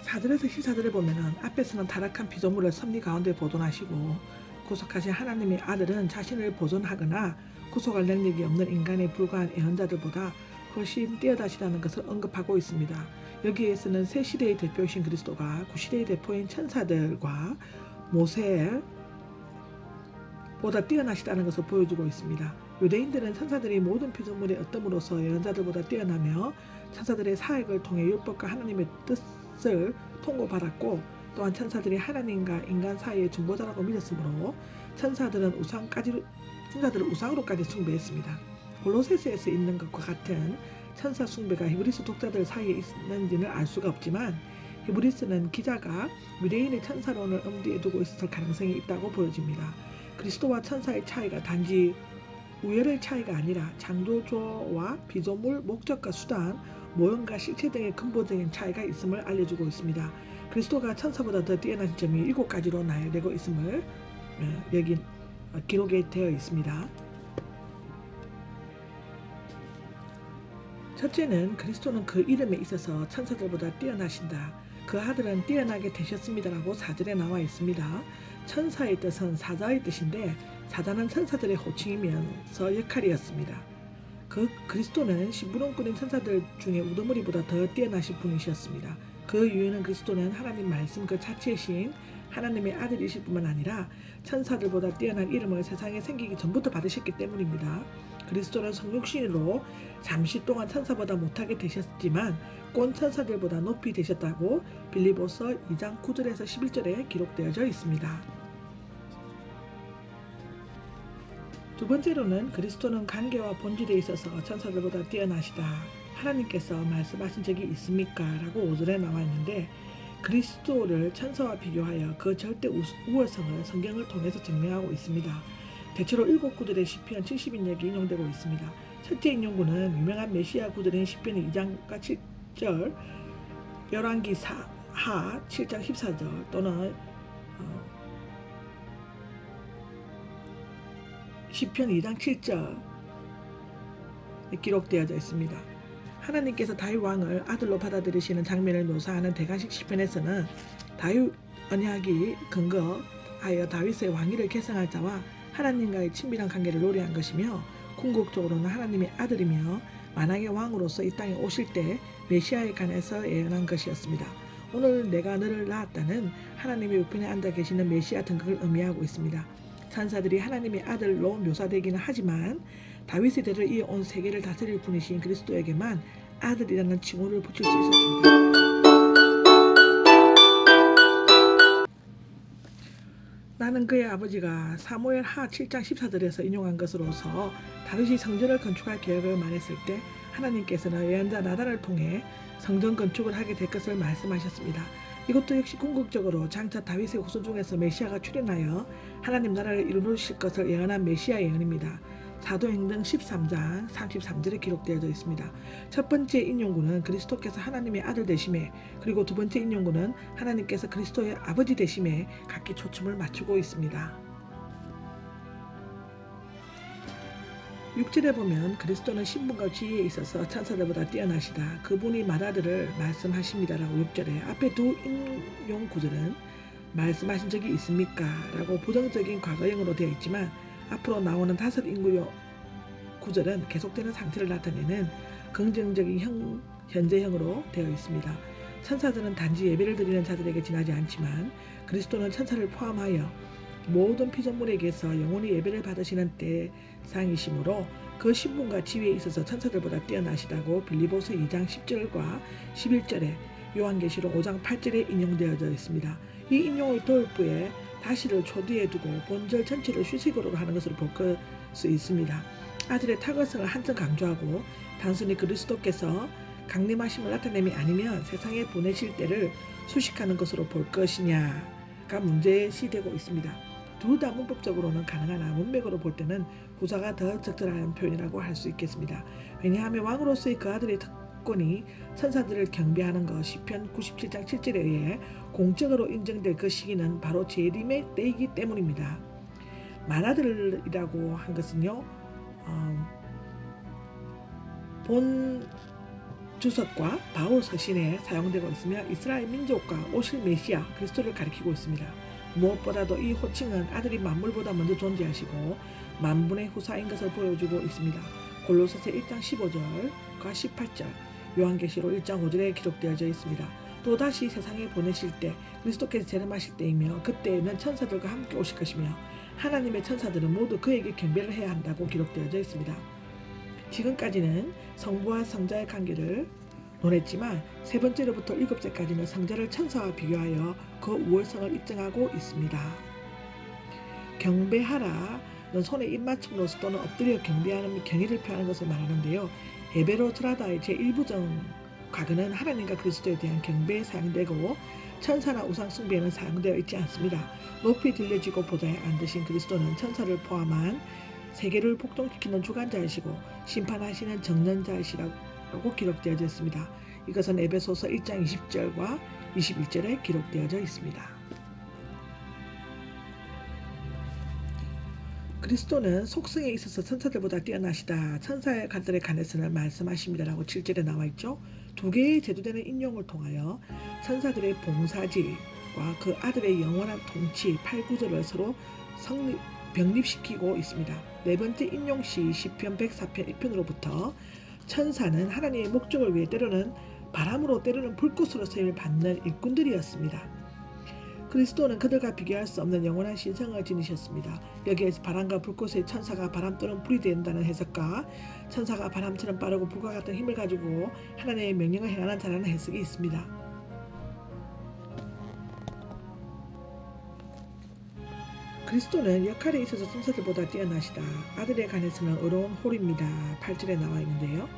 4절에서 14절에 보면은 앞에서는 타락한 피조물을 섭리 가운데 보존하시고 구속하신 하나님의 아들은 자신을 보존하거나 구속할 능력이 없는 인간에 불과한 애언자들보다 훨씬 뛰어다시다는 것을 언급하고 있습니다. 여기에서는 새 시대의 대표이신 그리스도가 구시대의 대표인 천사들과 모세보다 뛰어나시다는 것을 보여주고 있습니다. 유대인들은 천사들이 모든 피조물의 어뜸으로서 예언자들보다 뛰어나며 천사들의 사역을 통해 율법과 하나님의 뜻을 통고받았고, 또한 천사들이 하나님과 인간 사이의 중보자라고 믿었으므로 천사들을 우상으로까지 숭배했습니다. 골로새서에서 있는 것과 같은 천사 숭배가 히브리서 독자들 사이에 있는지는 알 수가 없지만, 히브리서는 기자가 유대인의 천사론을 엄두에 두고 있을 가능성이 있다고 보여집니다. 그리스도와 천사의 차이가 단지 우열의 차이가 아니라 창조주와 피조물, 목적과 수단, 모형과 실체 등의 근본적인 차이가 있음을 알려주고 있습니다. 그리스도가 천사보다 더 뛰어난 점이 7가지로 나열되고 있음을 여기 기록에 되어 있습니다. 첫째는 그리스도는 그 이름에 있어서 천사들보다 뛰어나신다. 그 아들은 뛰어나게 되셨습니다라고 4절에 나와 있습니다. 천사의 뜻은 사자의 뜻인데, 사자는 천사들의 호칭이면서 역할이었습니다. 그리스도는 심부름꾼인 천사들 중에 우두머리보다 더 뛰어나신 분이셨습니다. 그 이유는 그리스도는 하나님 말씀 그 자체이신 하나님의 아들이실 뿐만 아니라 천사들보다 뛰어난 이름을 세상에 생기기 전부터 받으셨기 때문입니다. 그리스도는 성육신으로 잠시 동안 천사보다 못하게 되셨지만 곧 천사들보다 높이 되셨다고 빌립보서 2장 9절에서 11절에 기록되어져 있습니다. 두 번째로는 그리스도는 관계와 본질에 있어서 천사들보다 뛰어나시다. 하나님께서 말씀하신 적이 있습니까? 라고 5절에 나와 있는데, 그리스도를 천사와 비교하여 그 절대 우월성을 성경을 통해서 증명하고 있습니다. 대체로 7구절의 시편 70인역이 인용되고 있습니다. 첫째 인용구는 유명한 메시아 구절인 시편 2장과 7절, 열왕기 하 7장 14절 또는 시편 2장 7절에 기록되어져 있습니다. 하나님께서 다윗 왕을 아들로 받아들이시는 장면을 묘사하는 대관식 시편에서는 다윗 언약이 근거하여 다윗의 왕위를 계승할 자와 하나님과의 친밀한 관계를 노래한 것이며, 궁극적으로는 하나님의 아들이며 만왕의 왕으로서 이 땅에 오실 때 메시아에 관해서 예언한 것이었습니다. 오늘 내가 너를 낳았다는 하나님의 우편에 앉아 계시는 메시아 등극을 의미하고 있습니다. 천사들이 하나님의 아들로 묘사되기는 하지만 다윗의 대를 이어온 세계를 다스릴 분이신 그리스도에게만 아들이라는 칭호를 붙일 수 있었습니다. 나는 그의 아버지가 사무엘 하 7장 14절에서 인용한 것으로서 다윗이 성전을 건축할 계획을 말했을 때 하나님께서는 예언자 나단을 통해 성전 건축을 하게 될 것을 말씀하셨습니다. 이것도 역시 궁극적으로 장차 다윗의 후손 중에서 메시아가 출현하여 하나님 나라를 이루실 것을 예언한 메시아 예언입니다. 사도행전 13장 33절에 기록되어져 있습니다. 첫 번째 인용구는 그리스도께서 하나님의 아들 되심에, 그리고 두 번째 인용구는 하나님께서 그리스도의 아버지 되심에 각기 초점을 맞추고 있습니다. 6절에 보면 그리스도는 신분과 지위에 있어서 천사들보다 뛰어나시다. 그분이 말하기를 말씀하십니다라고 6절에, 앞에 두 인용 구절은 말씀하신 적이 있습니까? 라고 부정적인 과거형으로 되어 있지만, 앞으로 나오는 5 인구 구절은 계속되는 상태를 나타내는 긍정적인 현재형으로 되어 있습니다. 천사들은 단지 예배를 드리는 자들에게 지나지 않지만 그리스도는 천사를 포함하여 모든 피조물에게서 영원히 예배를 받으시는 대상이시므로 그 신분과 지위에 있어서 천사들보다 뛰어나시다고 빌립보서 2장 10절과 11절에, 요한계시록 5장 8절에 인용되어져 있습니다. 이 인용의 도입부에 다시를 초뒤에 두고 본절 전체를 휴식으로 하는 것으로 볼 수 있습니다. 아들의 탁월성을 한층 강조하고 단순히 그리스도께서 강림하심을 나타냄이 아니면 세상에 보내실 때를 수식하는 것으로 볼 것이냐가 문제시되고 있습니다. 둘 다 문법적으로는 가능하나 문맥으로 볼 때는 후자가 더 적절한 표현이라고 할 수 있겠습니다. 왜냐하면 왕으로서의 그 아들의 특권이 천사들을 경배하는 것, 시편 97장 7절에 의해 공적으로 인정될 그 시기는 바로 재림의 때이기 때문입니다. 만아들이라고 한 것은요, 본 주석과 바울 서신에 사용되고 있으며 이스라엘 민족과 오실 메시아 그리스도를 가리키고 있습니다. 무엇보다도 이 호칭은 아들이 만물보다 먼저 존재하시고 만분의 후사인 것을 보여주고 있습니다. 골로새서 1장 15절과 18절, 요한계시록 1장 5절에 기록되어져 있습니다. 또다시 세상에 보내실 때 그리스도께서 재림하실 때이며 그때에는 천사들과 함께 오실 것이며 하나님의 천사들은 모두 그에게 경배를 해야 한다고 기록되어져 있습니다. 지금까지는 성부와 성자의 관계를 논했지만 세 번째로부터 일곱째까지는 성자를 천사와 비교하여 그 우월성을 입증하고 있습니다. 경배하라는 손에 입맞춤으로써 또는 엎드려 경배하는 경의를 표하는 것을 말하는데요. 에베로 트라다의 제1부정 과거는 하나님과 그리스도에 대한 경배에 사용되고 천사나 우상 숭배에는 사용되어 있지 않습니다. 높이 들려지고 보좌에 앉으신 그리스도는 천사를 포함한 세계를 폭동시키는 주관자이시고 심판하시는 정년자이시라고 기록되어져 있습니다. 이것은 에베소서 1장 20절과 21절에 기록되어져 있습니다. 그리스도는 속성에 있어서 천사들보다 뛰어나시다. 천사들에 관해서는 말씀하십니다라고 7절에 나와 있죠. 두 개의 제도되는 인용을 통하여 천사들의 봉사지와 그 아들의 영원한 통치 8, 9절을 서로 병립시키고 있습니다. 네 번째 인용시 시편 104편 1편으로부터 천사는 하나님의 목적을 위해 때로는 바람으로 때로는 불꽃으로 쓰임을 받는 일꾼들이었습니다. 그리스도는 그들과 비교할 수 없는 영원한 신성을 지니셨습니다. 여기에서 바람과 불꽃의 천사가 바람 또는 불이 된다는 해석과 천사가 바람처럼 빠르고 불과 같은 힘을 가지고 하나님의 명령을 행하는 자라는 해석이 있습니다. 그리스도는 역할에 있어서 천사들보다 뛰어나시다. 아들에 관해서는 의로운 홀입니다. 8절에 나와 있는데요.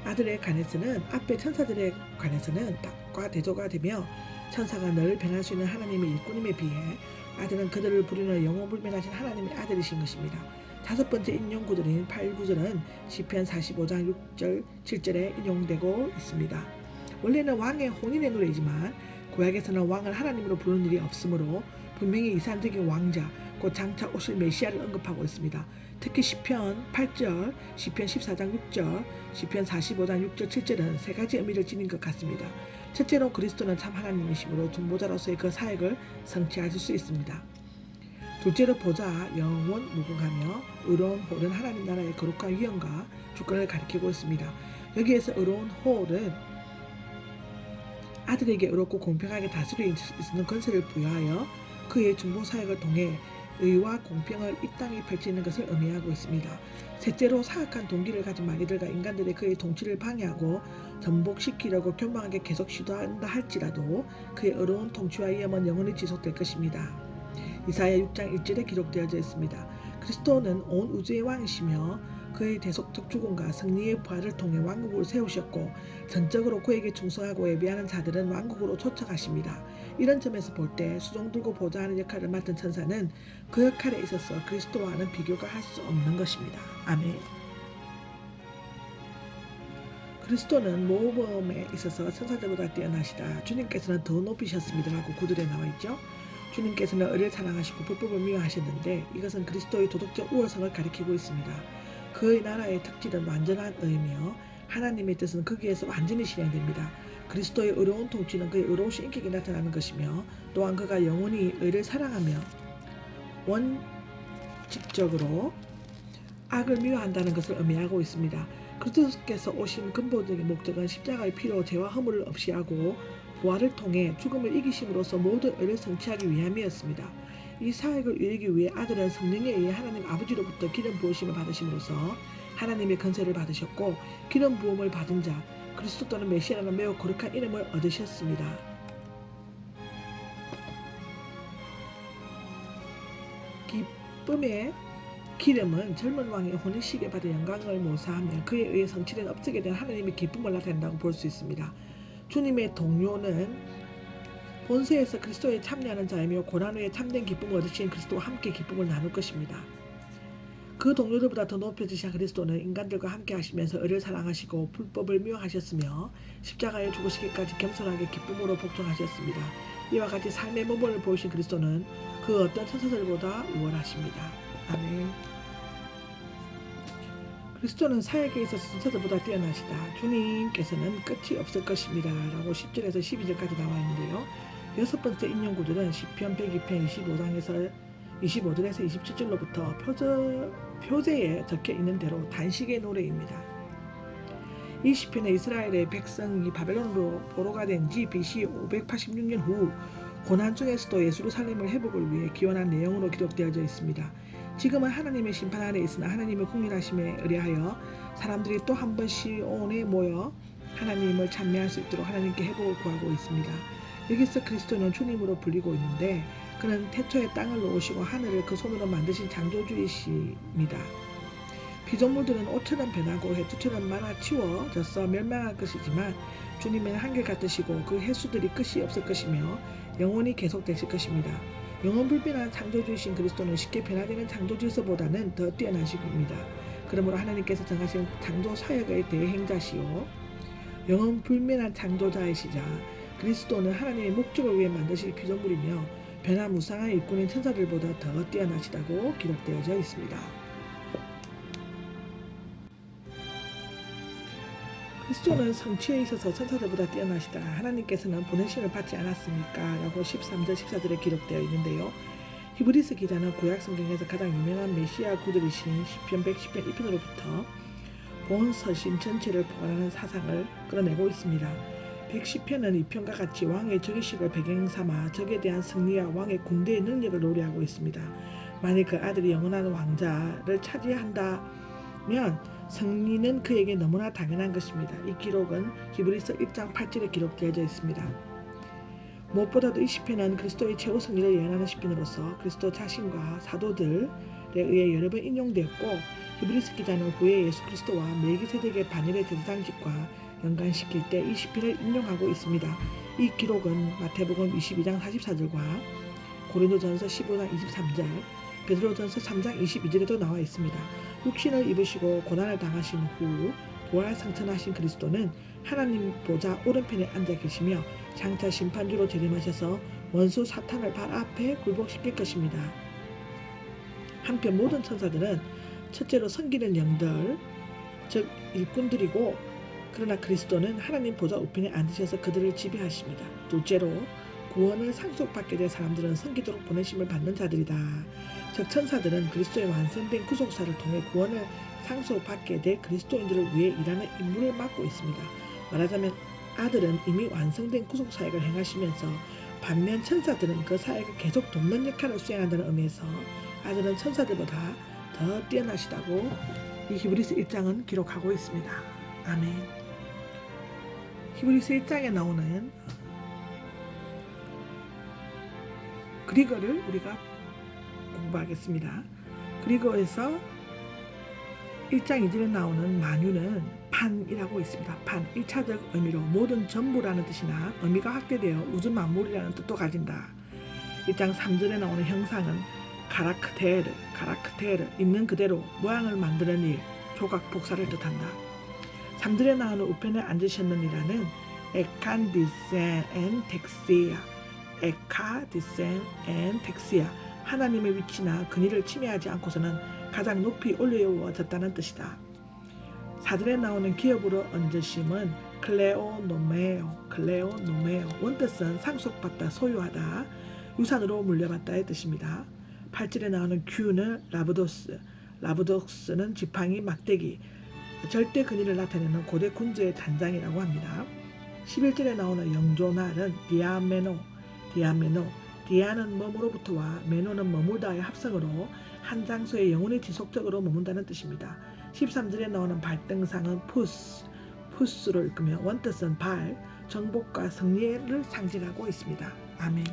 아들에 관해서는 앞에 천사들에 관해서는 닭과 대조가 되며 천사가 늘 변할 수 있는 하나님의 일꾼임에 비해 아들은 그들을 부리는 영원불변하신 하나님의 아들이신 것입니다. 다섯 번째 인용 구절인 8, 9절은 시편 45장 6절, 7절에 인용되고 있습니다. 원래는 왕의 혼인의 노래이지만 구약에서는 왕을 하나님으로 부르는 일이 없으므로 분명히 이산적인 왕자, 곧 장차 오실 메시아를 언급하고 있습니다. 특히 시편 8절, 시편 14장 6절, 시편 45장 6절, 7절은 세 가지 의미를 지닌 것 같습니다. 첫째로 그리스도는 참 하나님이시므로 중보자로서의 그 사역을 성취하실 수 있습니다. 둘째로 보좌, 영원, 무궁하며 의로운 홀은 하나님 나라의 거룩한 위엄과 주권을 가리키고 있습니다. 여기에서 의로운 홀은 아들에게 의롭고 공평하게 다스릴 수 있는 권세를 부여하여 그의 중보 사역을 통해 의와 공평을 이 땅에 펼치는 것을 의미하고 있습니다. 셋째로 사악한 동기를 가진 마귀들과 인간들의 그의 통치를 방해하고 전복시키려고 교만하게 계속 시도한다 할지라도 그의 의로운 통치와 위엄은 영원히 지속될 것입니다. 이사야 6장 1절에 기록되어져 있습니다. 그리스도는 온 우주의 왕이시며 그의 대속적 죽음과 승리의 부활을 통해 왕국을 세우셨고 전적으로 그에게 충성하고 예배하는 자들은 왕국으로 초청하십니다. 이런 점에서 볼 때 수종 들고 보좌하는 역할을 맡은 천사는 그 역할에 있어서 그리스도와는 비교가 할 수 없는 것입니다. 아멘. 그리스도는 모범에 있어서 천사들보다 뛰어나시다. 주님께서는 더 높이셨습니다라고 구절에 나와 있죠. 주님께서는 의를 사랑하시고 불법을 미워하셨는데 이것은 그리스도의 도덕적 우월성을 가리키고 있습니다. 그의 나라의 특질은 완전한 의며 하나님의 뜻은 거기에서 완전히 실행됩니다. 그리스도의 의로운 통치는 그의 의로우신 인격이 나타나는 것이며 또한 그가 영원히 의를 사랑하며 원칙적으로 악을 미워한다는 것을 의미하고 있습니다. 그리스도께서 오신 근본적인 목적은 십자가의 피로 죄와 허물을 없이 하고 부활을 통해 죽음을 이기심으로써 모든 의를 성취하기 위함이었습니다. 이 사역을 이루기 위해 아들은 성령에 의해 하나님 아버지로부터 기름 부으심을 받으심으로써 하나님의 권세를 받으셨고 기름 부음을 받은 자 그리스도 또는 메시아라는 매우 거룩한 이름을 얻으셨습니다. 기쁨의 기름은 젊은 왕의 혼인식에 받은 영광을 모사하며 그에 의해 성취된 업적에 대한 하나님의 기쁨을 나타낸다고 볼 수 있습니다. 주님의 동료는 본세에서 그리스도에 참여하는 자이며 고난 후에 참된 기쁨을 얻으신 그리스도와 함께 기쁨을 나눌 것입니다. 그 동료들보다 더 높여지신 그리스도는 인간들과 함께 하시면서 의를 사랑하시고 불법을 미워하셨으며 십자가에 죽으시기까지 겸손하게 기쁨으로 복종하셨습니다. 이와 같이 삶의 모범을 보이신 그리스도는 그 어떤 천사들보다 우월하십니다. 아멘. 그리스도는 사역에 있어서 천사들보다 뛰어나시다. 주님께서는 끝이 없을 것입니다. 라고 10절에서 12절까지 나와 있는데요. 여섯 번째 인용 구절은 시편 102편 25장에서 25절에서 27절로부터 표제에 적혀 있는 대로 단식의 노래입니다. 이 시편에 이스라엘의 백성이 바벨론으로 포로가 된 지 BC 586년 후 고난 중에서도 예루살렘을 회복을 위해 기원한 내용으로 기록되어져 있습니다. 지금은 하나님의 심판 아래 있으나 하나님의 국률하심에 의뢰하여 사람들이 또 한 번 시온에 모여 하나님을 찬미할 수 있도록 하나님께 회복을 구하고 있습니다. 여기서 그리스도는 주님으로 불리고 있는데 그는 태초에 땅을 놓으시고 하늘을 그 손으로 만드신 창조주이십니다. 피조물들은 옷처럼 변하고 해투처럼 많아치워져서 멸망할 것이지만 주님은 한결같으시고 그 해수들이 끝이 없을 것이며 영원히 계속되실 것입니다. 영원불변한 창조주이신 그리스도는 쉽게 변화되는 창조주에서보다는 더 뛰어나십니다. 그러므로 하나님께서 정하신 창조 사역의 대행자시요 영원불변한 창조자이시자 그리스도는 하나님의 목적을 위해 만드신 피조물이며 변화무쌍한 일꾼인 천사들보다 더 뛰어나시다고 기록되어져 있습니다. 그리스도는 성취에 있어서 천사들보다 뛰어나시다. 하나님께서는 보내심을 받지 않았습니까? 라고 13절 14절에 기록되어 있는데요. 히브리서 기자는 구약 성경에서 가장 유명한 메시아 구절이신 시편 110편 1편으로부터 본 서신 전체를 포괄하는 사상을 끌어내고 있습니다. 110편은 2편과 같이 왕의 즉위식을 배경삼아 적에 대한 승리와 왕의 군대의 능력을 노래하고 있습니다. 만일 그 아들이 영원한 왕자를 차지한다면 승리는 그에게 너무나 당연한 것입니다. 이 기록은 히브리서 1장 8절에 기록되어져 있습니다. 무엇보다도 이 시편은 그리스도의 최후 승리를 예언하는 시편으로서 그리스도 자신과 사도들에 의해 여러 번 인용되었고 히브리서 기자는 후에 예수 그리스도와 멜기세덱의 반일의 제사장직과 연관시킬 때 이 시편을 인용하고 있습니다. 이 기록은 마태복음 22장 44절과 고린도전서 15장 23절, 베드로전서 3장 22절에도 나와 있습니다. 육신을 입으시고 고난을 당하신 후 부활 승천하신 그리스도는 하나님 보좌 오른편에 앉아 계시며 장차 심판주로 재림하셔서 원수 사탄을 발 앞에 굴복시킬 것입니다. 한편 모든 천사들은 첫째로 섬기는 영들, 즉 일꾼들이고 그러나 그리스도는 하나님 보좌 우편에 앉으셔서 그들을 지배하십니다. 둘째로 구원을 상속받게 될 사람들은 섬기도록 보내심을 받는 자들이다. 즉 천사들은 그리스도의 완성된 구속사를 통해 구원을 상속받게 될 그리스도인들을 위해 일하는 임무를 맡고 있습니다. 말하자면 아들은 이미 완성된 구속사역을 행하시면서 반면 천사들은 그 사역을 계속 돕는 역할을 수행한다는 의미에서 아들은 천사들보다 더 뛰어나시다고 이 히브리서 1장은 기록하고 있습니다. 아멘. 히브리서 1장에 나오는 그리거를 우리가 공부하겠습니다. 그리거에서 1장 2절에 나오는 만유는 판이라고 있습니다. 판, 1차적 의미로 모든 전부라는 뜻이나 의미가 확대되어 우주 만물이라는 뜻도 가진다. 1장 3절에 나오는 형상은 가라크테르, 있는 그대로 모양을 만드는 일, 조각 복사를 뜻한다. 3절에 나오는 우편에 앉으셨느니라는 에칸디센 앤 텍시아, 하나님의 위치나 근위를 침해하지 않고서는 가장 높이 올려주어졌다는 뜻이다. 4절에 나오는 기업으로 얹으심은 클레오노메오, 원뜻은 상속받다, 소유하다, 유산으로 물려받다의 뜻입니다. 8절에 나오는 큐는 라브도스는 지팡이, 막대기, 절대 근위를 나타내는 고대 군주의 단장이라고 합니다. 11절에 나오는 영조날은 디아는 머무로부터와 메노는 머물다의 합성으로 한 장소에 영원히 지속적으로 머문다는 뜻입니다. 13절에 나오는 발등상은 푸스를 이끄며 원뜻은 발, 정복과 승리를 상징하고 있습니다. 아멘.